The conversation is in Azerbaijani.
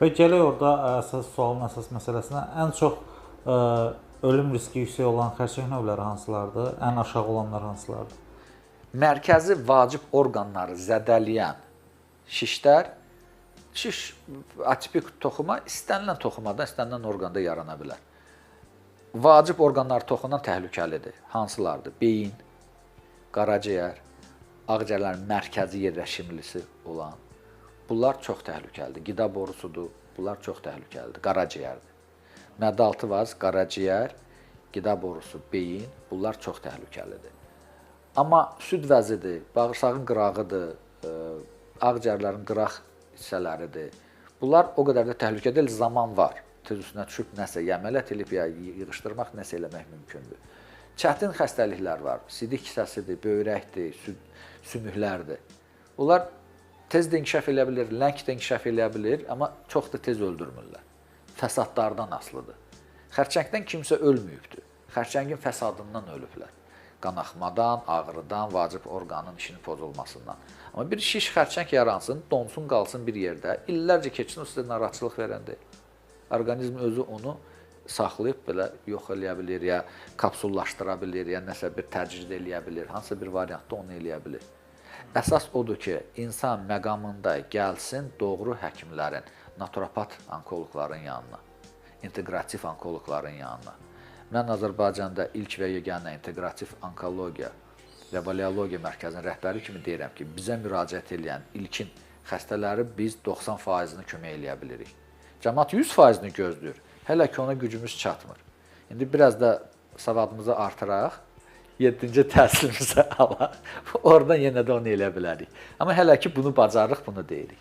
Və gələk orada əsas sualın əsas məsələsinə ən çox ölüm riski yüksək olan xərçəng növləri hansılardır? Ən aşağı olanlar hansılardır? Mərkəzi vacib orqanları zədələyən şişlər, şiş atipik toxuma istənilən toxumadan, istənilən orqanda yarana bilər. Vacib orqanlar toxunan təhlükəlidir. Hansılardır? Beyin, qaraciyər, ağciyərlərin mərkəzi yerləşimlisi olan. Bunlar çox təhlükəlidir. Qida borusudur. Bunlar çox təhlükəlidir. Qaraciyərdir. Mədə-altı vaz, qaraciyər, qida borusu, beyin, bunlar çox təhlükəlidir. Amma süd vəzidir, bağırsağın qırağıdır, ağciyərlərin qıraq hissələridir. Bunlar o qədər də təhlükə deyil, zaman var. Tez üstünə düşüb nəsə ya əməliyyat edib, ya yığışdırmaq, nəsə eləmək mümkündür. Çətin xəstəliklər var. Sidik kisəsidir, böyrəkdir, sümüklərdir. Bunlar tez də inkişaf eləyə bilir, ləng də inkişaf eləyə bilir, amma çox da tez öldürmürlər. Fəsadlardan asılıdır. Xərçəngdən kimsə ölməyibdir. Xərçəngin fəsadından ölüblər. Qanaxmadan, ağrıdan, vacib orqanın işinin pozulmasından. Amma bir şiş xərçəng yaransın, donsun, qalsın bir yerdə, illərcə keçsin, o sizə narahatçılıq verən deyil. Orqanizm özü onu saxlayıb belə yox eləyə bilir, ya kapsullaşdıra bilir, ya nəsə bir təcrid eləyə bilir, hansısa bir variantda onu eləyə bilir. Əsas odur ki, insan məqamında gəlsin doğru həkimlərin, naturopat onkoloqların yanına, inteqrativ onkoloqların yanına. Mən Azərbaycanda ilk və yeganə inteqrativ onkologiya və baliologiya mərkəzinin rəhbəri kimi deyirəm ki, bizə müraciət edən ilkin xəstələri biz 90%-ni kömək eləyə bilirik. Cəmaət 100%-ni gözləyir. Hələ ki ona gücümüz çatmır. İndi biraz da savadımızı artıraq, 7-ci təhsilimizə alaq. Oradan yenə də onu eləyə bilərik. Amma hələ ki bunu bacarırıq, bunu deyirik.